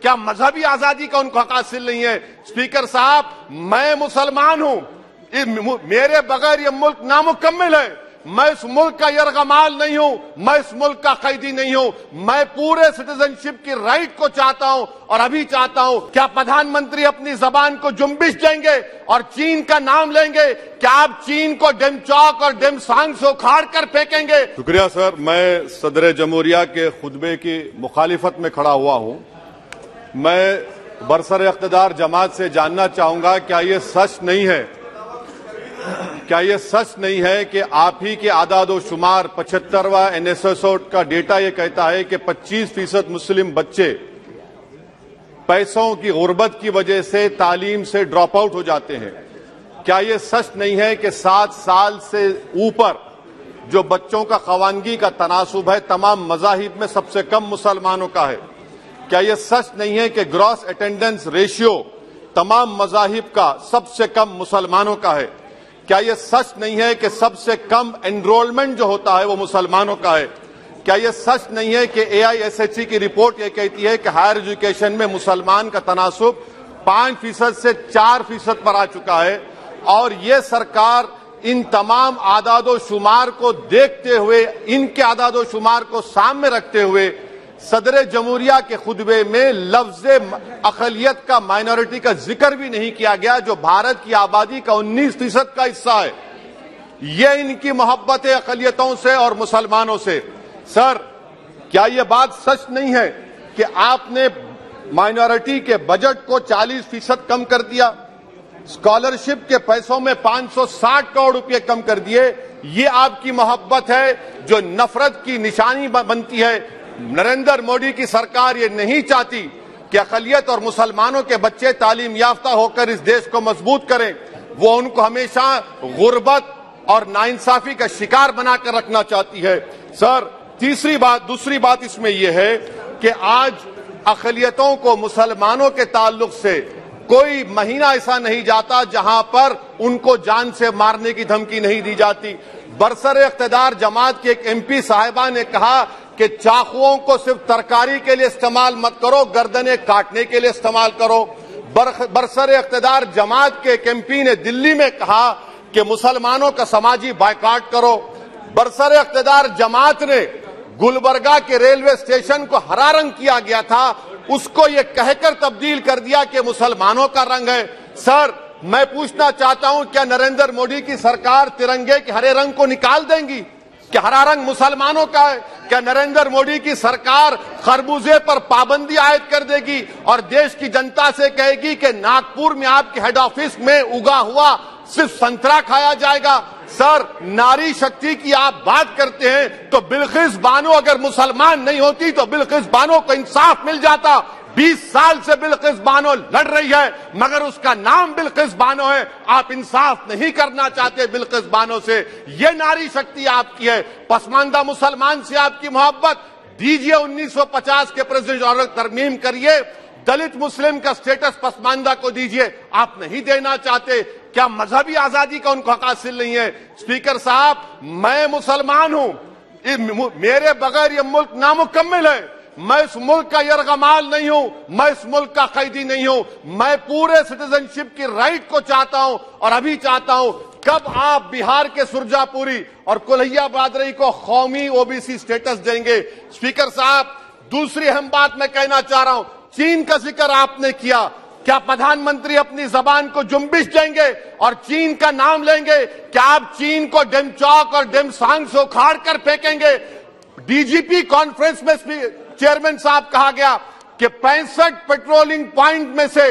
क्या मजहबी आजादी का उनको हक हासिल नहीं है? स्पीकर साहब, मैं मुसलमान हूं, मेरे बगैर ये मुल्क नामुकम्मिल है। मैं इस मुल्क का यरगमाल नहीं हूं, मैं इस मुल्क का कैदी नहीं हूं। मैं पूरे सिटीजनशिप की राइट को चाहता हूं और अभी चाहता हूं। क्या प्रधानमंत्री अपनी जबान को जुम्बिश देंगे और चीन का नाम लेंगे? क्या आप चीन को डेमचौक और डेमसांग से उखाड़ कर फेंकेंगे? शुक्रिया सर। मैं सदर जमहूरिया के खुतबे की मुखालिफत में खड़ा हुआ हूं। मैं बरसर इख्तिदार जमात से जानना चाहूंगा, क्या ये सच नहीं है, क्या यह सच नहीं है कि आप ही के आदाद व शुमार 75वां NSSO का डेटा यह कहता है कि 25% मुस्लिम बच्चे पैसों की गुर्बत की वजह से तालीम से ड्रॉप आउट हो जाते हैं? क्या यह सच नहीं है कि 7 साल से ऊपर जो बच्चों का खवानगी का तनासुब है तमाम मजाहिब में सबसे कम मुसलमानों का है? क्या यह सच नहीं है कि ग्रॉस अटेंडेंस रेशियो तमाम मजाहिब का सबसे कम मुसलमानों का है? क्या यह सच नहीं है कि सबसे कम एनरोलमेंट जो होता है वो मुसलमानों का है? क्या यह सच नहीं है कि AISHE की रिपोर्ट यह कहती है कि हायर एजुकेशन में मुसलमान का तनासुब 5% से 4% पर आ चुका है? और यह सरकार इन तमाम आदादो शुमार को देखते हुए, इनके आदादो शुमार को सामने रखते हुए सदर जमहूरिया के खुतबे में लफ्ज अकलियत का, माइनॉरिटी का जिक्र भी नहीं किया गया, जो भारत की आबादी का 19% का हिस्सा है। यह इनकी मोहब्बत है अकलियतों से और मुसलमानों से। सर, क्या यह बात सच नहीं है कि आपने माइनॉरिटी के बजट को 40% कम कर दिया, स्कॉलरशिप के पैसों में 560 करोड़ रुपए कम कर दिए? ये आपकी मोहब्बत है जो नफरत की निशानी बनती है। नरेंद्र मोदी की सरकार ये नहीं चाहती कि अक़लियत और मुसलमानों के बच्चे तालीम याफ्ता होकर इस देश को मजबूत करें। वो उनको हमेशा गुर्बत और नाइंसाफी का शिकार बनाकर रखना चाहती है। सर, दूसरी बात इसमें यह है कि आज अक़लियतों को मुसलमानों के ताल्लुक से कोई महीना ऐसा नहीं जाता जहां पर उनको जान से मारने की धमकी नहीं दी जाती। बरसर इख्तिदार जमात के एक MP साहिबा ने कहा कि चाकुओं को सिर्फ तरकारी के लिए इस्तेमाल मत करो, गर्दनें काटने के लिए इस्तेमाल करो। बरसर इख्तिदार जमात के एक MP ने दिल्ली में कहा कि मुसलमानों का समाजी बायकॉट करो। बरसर इख्तिदार जमात ने गुलबर्गा के रेलवे स्टेशन को हरा रंग किया गया था, उसको ये कहकर तब्दील कर दिया कि मुसलमानों का रंग है। सर, मैं पूछना चाहता हूं, क्या नरेंद्र मोदी की सरकार तिरंगे के हरे रंग को निकाल देंगी? क्या हरा रंग मुसलमानों का है? क्या नरेंद्र मोदी की सरकार खरबूजे पर पाबंदी आयद कर देगी और देश की जनता से कहेगी कि नागपुर में आपके हेड ऑफिस में उगा हुआ सिर्फ संतरा खाया जाएगा? सर, नारी शक्ति की आप बात करते हैं तो बिल्किस बानो अगर मुसलमान नहीं होती तो बिल्किस बानो को इंसाफ मिल जाता। 20 साल से बिल्किस बानो लड़ रही है मगर उसका नाम बिल्किस बानो है। आप इंसाफ नहीं करना चाहते बिल्किस बानो से। ये नारी शक्ति आपकी है। पसमानदा मुसलमान से आपकी मोहब्बत, दीजिए 1950 के प्रेसिडेंट ऑर्डर तरमीम करिए, दलित मुस्लिम का स्टेटस पसमानदा को दीजिए। आप नहीं देना चाहते। क्या मजहबी आजादी का उनको हक हासिल नहीं है? स्पीकर साहब, मैं मुसलमान हूं, मेरे बगैर ये मुल्क नामुकम्मिल है। मैं इस मुल्क का यरगमाल नहीं हूं, मैं इस मुल्क का कैदी नहीं हूं। मैं पूरे सिटीजनशिप की राइट को चाहता हूं और अभी चाहता हूं। कब आप बिहार के सुरजापुरी और कोल्हिया बरादरी को कौमी OBC स्टेटस देंगे? स्पीकर साहब, दूसरी अहम बात मैं कहना चाह रहा हूं, चीन का जिक्र आपने किया। क्या प्रधानमंत्री अपनी जबान को जुम्बिश देंगे और चीन का नाम लेंगे? क्या आप चीन को डेमचौक और डेमसांग से उखाड़ कर फेंकेंगे? DGP कॉन्फ्रेंस में चेयरमैन साहब कहा गया कि 65 पेट्रोलिंग पॉइंट में से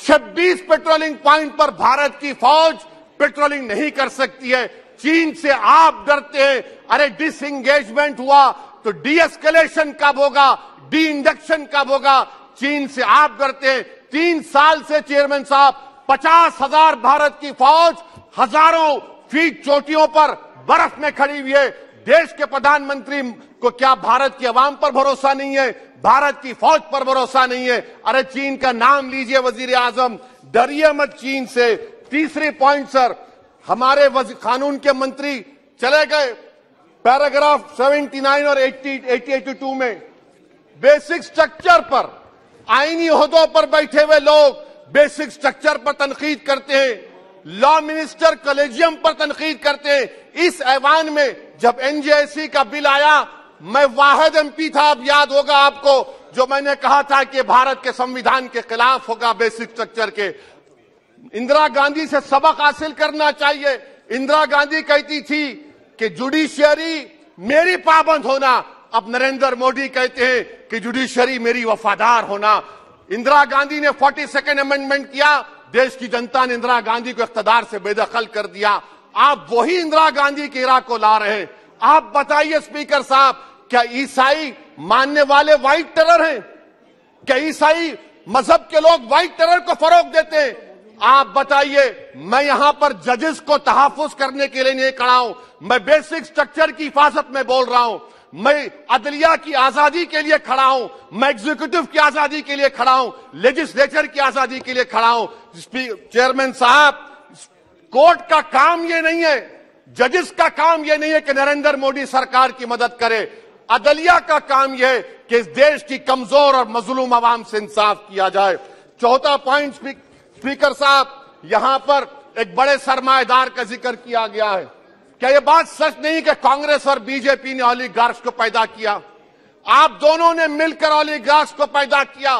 26 पेट्रोलिंग पॉइंट पर भारत की फौज पेट्रोलिंग नहीं कर सकती है। चीन से आप डरते हैं। अरे, डिसएंगेजमेंट हुआ तो डी-एस्केलेशन कब होगा, डी इंडक्शन कब होगा? चीन से आप डरते हैं। 3 साल से चेयरमैन साहब 50,000 भारत की फौज हजारों फीट चोटियों पर बर्फ में खड़ी हुई है। देश के प्रधानमंत्री को क्या भारत की आवाम पर भरोसा नहीं है? भारत की फौज पर भरोसा नहीं है? अरे, चीन का नाम लीजिए वजीर आजम, डरिए मत चीन से। तीसरी पॉइंट सर, हमारे कानून के मंत्री चले गए, पैराग्राफ 79 और 82 में बेसिक स्ट्रक्चर पर आईनी ओहदों पर बैठे हुए लोग बेसिक स्ट्रक्चर पर तनकीद करते हैं, लॉ मिनिस्टर कॉलेजियम पर तनकीद करते हैं। इस ऐवान में जब एनजेसी का बिल आया, मैं वाहिद एमपी था, अब याद होगा आपको, जो मैंने कहा था कि भारत के संविधान के खिलाफ होगा बेसिक स्ट्रक्चर के। इंदिरा गांधी से सबक हासिल करना चाहिए। इंदिरा गांधी कहती थी कि जुडिशियरी मेरी पाबंद होना, अब नरेंद्र मोदी कहते हैं कि जुडिशियरी मेरी वफादार होना। इंदिरा गांधी ने 42nd अमेंडमेंट किया, देश की जनता ने इंदिरा गांधी को इख्तियार से बेदखल कर दिया। आप वही इंदिरा गांधी के इराक को ला रहे हैं। आप बताइए स्पीकर साहब, क्या ईसाई मानने वाले व्हाइट टेरर हैं? क्या ईसाई मजहब के लोग व्हाइट टेरर को फरोग देते हैं? आप बताइए। मैं यहां पर जजेस को तहफ्फुज करने के लिए नहीं खड़ा हूं, मैं बेसिक स्ट्रक्चर की हिफाजत में बोल रहा हूं। मैं अदलिया की आजादी के लिए खड़ा हूं, मैं एग्जीक्यूटिव की आजादी के लिए खड़ा हूं, लेजिस्लेचर की आजादी के लिए खड़ा हूं। चेयरमैन साहब, कोर्ट का काम यह नहीं है, जजेस का काम यह नहीं है कि नरेंद्र मोदी सरकार की मदद करे। अदलिया का काम यह है कि इस देश की कमजोर और मजलूम आवाम से इंसाफ किया जाए। चौथा पॉइंट स्पीकर साहब, यहां पर एक बड़े सरमाएदार का जिक्र किया गया है। क्या यह बात सच नहीं कि कांग्रेस और बीजेपी ने ओलिगार्क्स को पैदा किया? आप दोनों ने मिलकर ओलिगार्क्स को पैदा किया।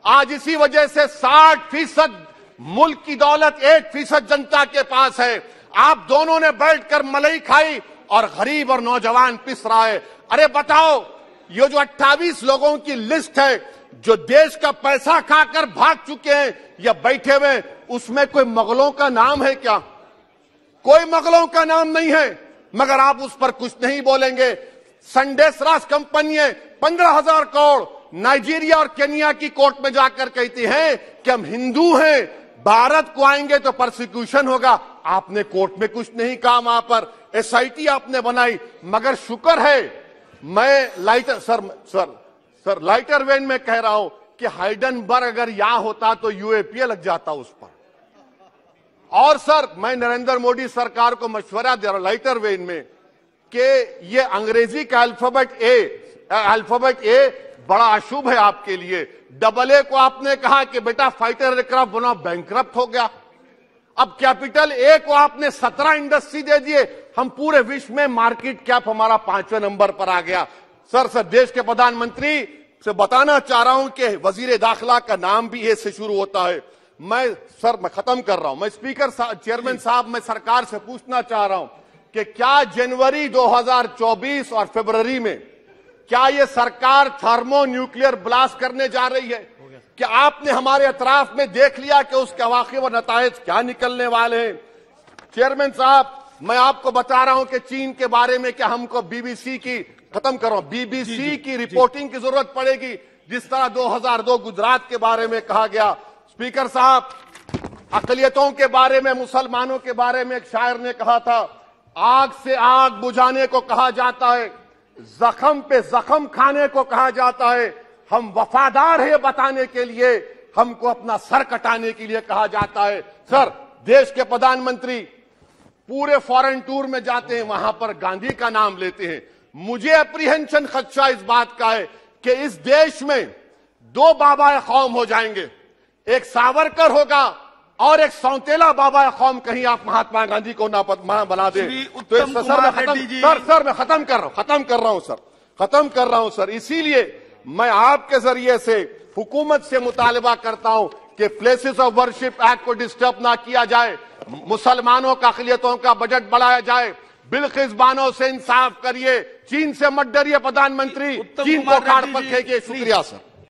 आज इसी वजह से 60% मुल्क की दौलत 1% जनता के पास है। आप दोनों ने बैठकर मलाई खाई और गरीब और नौजवान पिस रहा है। अरे बताओ, ये जो 28 लोगों की लिस्ट है जो देश का पैसा खाकर भाग चुके हैं या बैठे हुए, उसमें कोई मुगलों का नाम है क्या? कोई मुगलों का नाम नहीं है, मगर आप उस पर कुछ नहीं बोलेंगे। संडेसरास कंपनी 15,000 करोड़ नाइजीरिया और केनिया की कोर्ट में जाकर कहती है कि हम हिंदू हैं, भारत को आएंगे तो परसिक्यूशन होगा। आपने कोर्ट में कुछ नहीं कहा, वहां पर एसआईटी आपने बनाई। मगर शुक्र है, मैं लाइटर वेन में कह रहा हूं कि हाइडेनबर्ग अगर यहां होता तो यूएपीए लग जाता उस पर। और सर, मैं नरेंद्र मोदी सरकार को मशवरा दे रहा हूं लाइटर वेन में कि ये अंग्रेजी का अल्फाबेट ए बड़ा अशुभ है आपके लिए। AA को आपने कहा कि बेटा फाइटर एयरक्राफ्ट बनाओ, बैंकरप्ट हो गया। अब कैपिटल ए को आपने 17 इंडस्ट्री दे दिए, हम पूरे विश्व में मार्केट कैप हमारा 5वें नंबर पर आ गया। सर, देश के प्रधानमंत्री से बताना चाह रहा हूं कि वजीर दाखिला का नाम भी ए से शुरू होता है। मैं खत्म कर रहा हूं। मैं चेयरमैन साहब, मैं सरकार से पूछना चाह रहा हूं कि क्या जनवरी 2024 और फरवरी में क्या यह सरकार थर्मो न्यूक्लियर ब्लास्ट करने जा रही है? क्या आपने हमारे अतराफ में देख लिया कि उसके वाक़िब और नताइज क्या निकलने वाले हैं? चेयरमैन साहब, मैं आपको बता रहा हूं कि चीन के बारे में क्या हमको बीबीसी की रिपोर्टिंग की जरूरत पड़ेगी, जिस तरह 2002 गुजरात के बारे में कहा गया। स्पीकर साहब, अकलियतों के बारे में, मुसलमानों के बारे में एक शायर ने कहा था, आग से आग बुझाने को कहा जाता है, जख्म पे जख्म खाने को कहा जाता है। हम वफादार है बताने के लिए, हमको अपना सर कटाने के लिए कहा जाता है। सर, देश के प्रधानमंत्री पूरे फॉरेन टूर में जाते हैं, वहां पर गांधी का नाम लेते हैं। मुझे अप्रीहेंशन खदशा इस बात का है कि इस देश में 2 बाबा कौम हो जाएंगे, एक सावरकर होगा और एक सौतेला बाबा कौम। कहीं आप महात्मा गांधी को ना बना दे तो सर मैं खत्म कर रहा हूं सर। इसीलिए मैं आपके जरिए से हुकूमत से मुतालबा करता हूं कि प्लेसेस ऑफ वर्शिप एक्ट को डिस्टर्ब ना किया जाए, मुसलमानों का अक़लियतों का बजट बढ़ाया जाए, बिल्किस बानो से इंसाफ करिए, चीन से मत डरिए प्रधानमंत्री, चीन को काट पर फेंकिए। शुक्रिया सर।